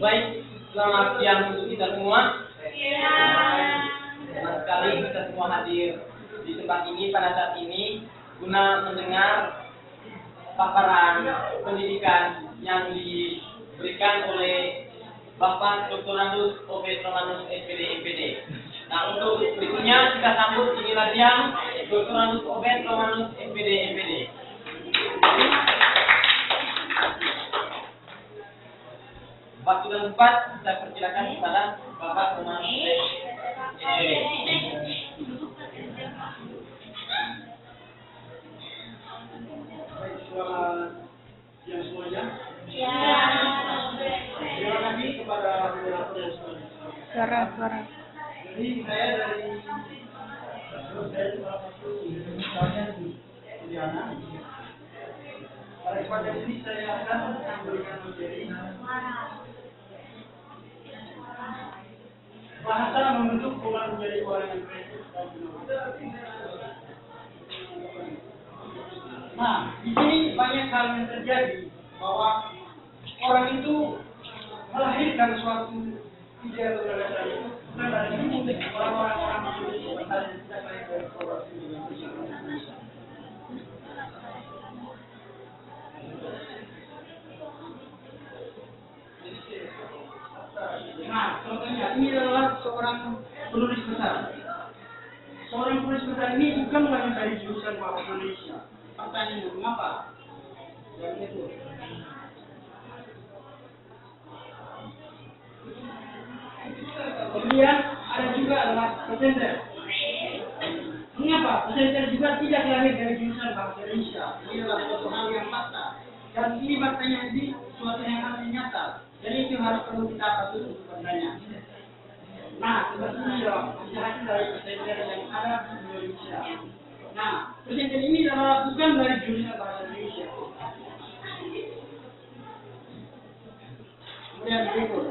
Baik, selamat siang untuk kita semua. Senang sekali kita semua hadir di tempat ini pada saat ini guna mendengar paparan pendidikan yang diberikan oleh Bapak Dr. Randus Obed Romanus SPD MPD. Nah, untuk berikutnya kita sambut inilah dia Dr. Randus Obed Romanus SPD MPD. Waktu dan tempat kita persilakan kepada Bapak Romanus SPD. Selamat siang semuanya. Terima kasih kepada moderator yang sudah Suara. Jadi saya dari salah satu misalnya di Indiana. Pada kesempatan ini saya akan memberikan materi bahasa membentuk orang menjadi orang yang baik dan benar. Nah, di sini banyak hal yang terjadi bahwa orang itu melahirkan suatu ide atau gagasan itu bukan dari orang-orang yang tidak baik dari orang Indonesia. Nah, contohnya ini adalah seorang penulis besar. Seorang penulis besar ini bukan lagi dari jurusan bahasa Indonesia. Pertanyaannya mengapa? Yang itu. Kemudian ada juga adalah presenter. Mengapa? Presenter juga tidak lahir dari jurusan bahasa Indonesia. Ini adalah suatu hal yang fakta. Dan ini faktanya ini suatu yang harus nyata. Jadi itu harus perlu kita patut untuk bertanya. Nah, sebetulnya hasil dari presenter yang ada di Indonesia. Nah, presenter ini adalah bukan dari jurusan bahasa Indonesia. Kemudian berikut.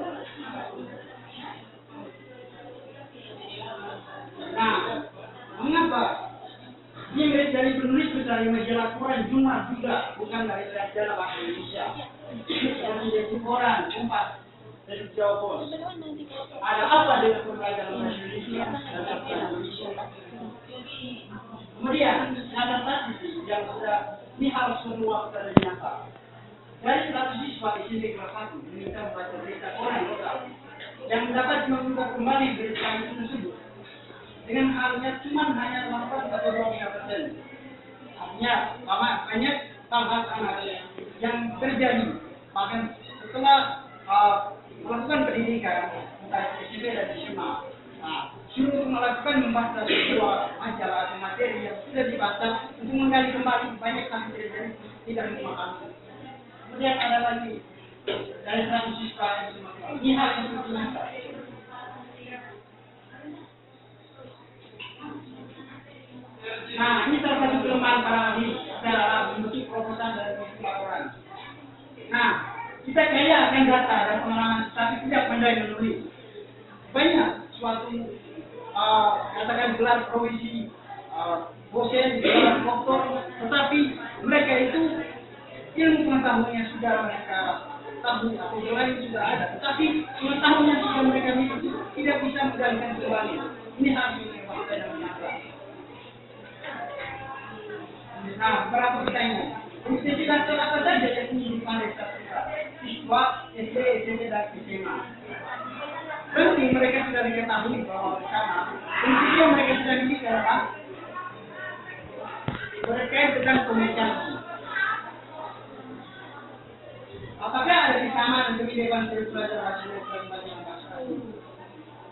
Nah, mengapa dia dari penulis besar majalah koran Jumat juga bukan dari majalah bahasa Indonesia? Yang menjadi koran Kompas dari Jawa Pos. Ada apa dengan pembelajaran bahasa Indonesia dan bahasa Indonesia? Kemudian ada statistik yang sudah ini harus semua kita nyata. Dari 100 siswa di sini kelas 1 diminta membaca berita koran lokal yang dapat membuka kembali berita itu tersebut. Dengan halnya hanya 8 atau 2%. Artinya banyak hal-hal anak yang terjadi. Bahkan setelah melakukan pendidikan entah SMP dan SMA, suruh melakukan membaca sebuah majalah atau materi yang sudah dibaca untuk menggali kembali banyak hal yang terjadi tidak memahami. Kemudian ada lagi dari 100 siswa yang ini hal yang sangat nyata. Nah, ini salah satu kelemahan para ahli dalam bentuk proposal dan bentuk laporan. Nah, kita kaya akan data dan pengalaman, tapi tidak pandai menulis. Banyak suatu katakan gelar profesi dosen, gelar doktor, tetapi mereka itu ilmu pengetahuannya sudah mereka tahu atau lain sudah ada, tetapi pengetahuan yang sudah mereka miliki tidak bisa menjalankan kembali. Ini harus diperhatikan dan menyadar. Nah, berapa pertanyaan? Intensitas apa saja yang ingin dipandai siswa SD, SMP, dan SMA? Berarti mereka sudah diketahui bahwa karena prinsip yang mereka sudah miliki adalah berkait dengan komunikasi. Apakah ada kesamaan dan kebijakan dari pelajar bahasa Indonesia yang bahasa?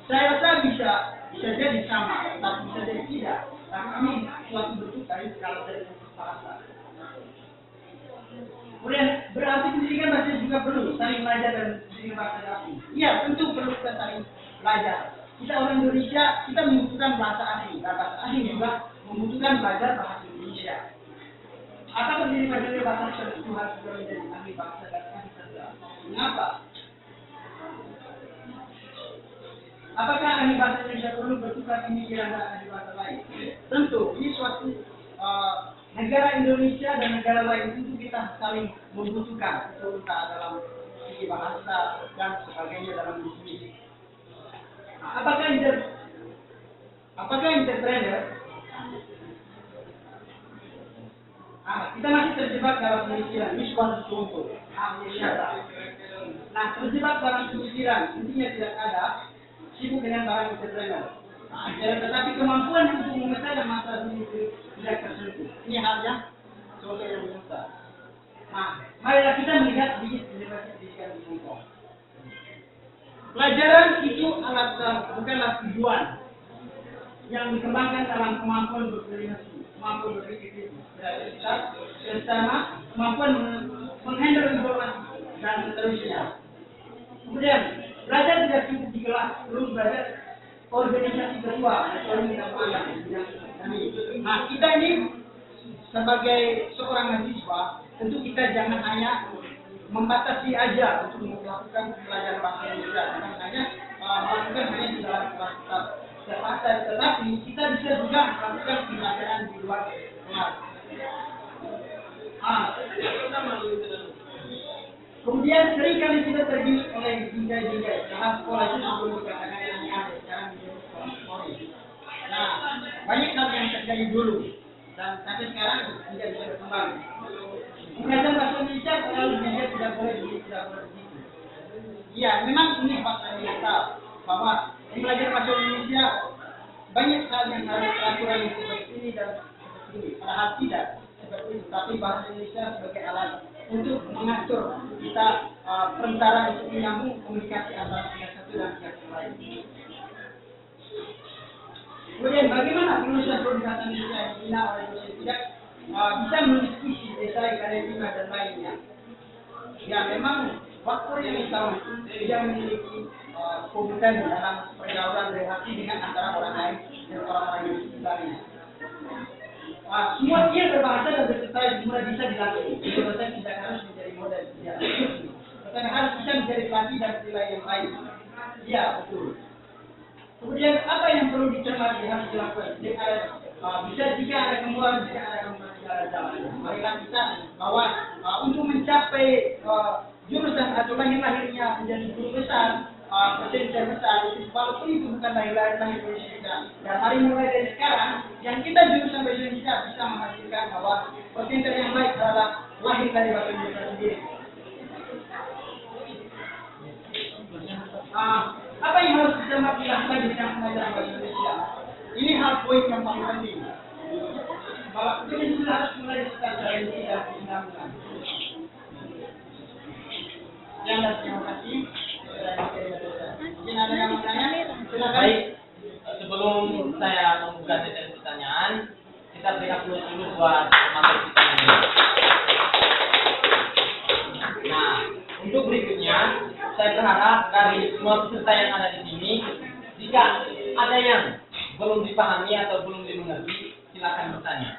Saya rasa bisa jadi sama, tapi bisa jadi tidak. Karena ini suatu bentuk dari kalau dari bahasa. Kemudian berarti pendidikan bahasa juga perlu saling belajar dan pendidikan bahasa asing. Iya, tentu perlu kita saling belajar. Kita orang Indonesia, kita membutuhkan bahasa asing. Dan bahasa asing juga membutuhkan belajar bahasa Indonesia. Atau pendidikan dari bahasa itu harus juga menjadi ahli bahasa dan ahli bahasa. Mengapa? Apakah ahli bahasa Indonesia perlu bertukar pemikiran dengan ahli bahasa lain? Tentu, ini suatu negara Indonesia dan negara lain itu kita saling membutuhkan. Itu dalam memiliki bahasa dan sebagainya dalam bisnis. Apakah entrepreneur? Kita masih terjebak dalam pemikiran, ini suatu contoh. Nah, terjebak dalam pemikiran, intinya tidak ada, sibuk dengan barang entrepreneur. Tetapi kemampuan untuk memecahkan masalah ini tidak tersentuh. Ini hal yang contoh yang besar. Nah, marilah kita melihat di Universitas Pendidikan di Hongkong. Pelajaran itu bukanlah tujuan yang dikembangkan dalam kemampuan berkoordinasi, kemampuan berpikir bersama, kemampuan menghandle informasi dan seterusnya. Kemudian belajar tidak cukup di kelas, perlu belajar organisasi ketua atau Nah, kita ini sebagai seorang mahasiswa, tentu kita jangan hanya membatasi aja untuk melakukan pelajaran bahasa Indonesia, jangan hanya melakukan hanya di dalam kelas terbatas, tetapi kita bisa juga melakukan pembelajaran di luar kelas. Kemudian seringkali kita tergiur oleh bingkai-bingkai dalam sekolah itu sebelum dikatakan aneh-aneh, sekarang menjadi sekolah Polri. Nah, banyak hal yang terjadi dulu dan sampai sekarang tidak bisa berkembang. Mengajar bahasa Indonesia selalu belajar tidak boleh begitu, tidak boleh begitu. Iya, memang ini fakta universal bahwa belajar bahasa Indonesia banyak hal yang harus peraturan yang seperti ini dan seperti ini. Padahal tidak seperti itu, tapi bahasa Indonesia sebagai alat untuk mengatur kita perantara untuk menyambung komunikasi antara pihak satu dan pihak yang lain. Kemudian bagaimana penulisan prodi bahasa Indonesia yang dibina oleh dosen tidak bisa mendiskusi esai, karya dan lainnya? Ya memang waktu yang sama tidak memiliki kompeten dalam pergaulan relasi dengan antara orang lain dan orang-orang yang sekitarnya. Semua dia berbahasa dan bercerita semua bisa dilatih. Dosen tidak harus menjadi model, tidak. Tetapi harus bisa menjadi pelatih dan nilai yang lain. Ya betul. Kemudian apa yang perlu dicermati harus dilakukan? Bisa jika ada kemauan, jika ada kemauan tidak ada jalan. Marilah kita bahwa untuk mencapai jurusan atau lahirnya menjadi guru besar, dosen besar, itu walaupun itu bukan lahir Indonesia. Dan hari mulai dari sekarang, yang kita jurusan bahasa Indonesia bisa menghasilkan bahwa presenter yang baik adalah lahir dari bahasa Indonesia sendiri. Apa yang harus dicermati dilakukan di dalam pengajaran bahasa Indonesia? Ini hal poin yang paling penting. Bahwa kita juga harus mulai secara ini dan penggabungan. Terima kasih. Mungkin ada yang mau tanya? Silakan. Baik, sebelum saya membuka sesi pertanyaan, kita berikan dulu buat materi kita ini. Nah, untuk berikutnya, saya berharap dari semua peserta yang ada di sini, jika ada yang belum dipahami atau belum dimengerti, silakan bertanya.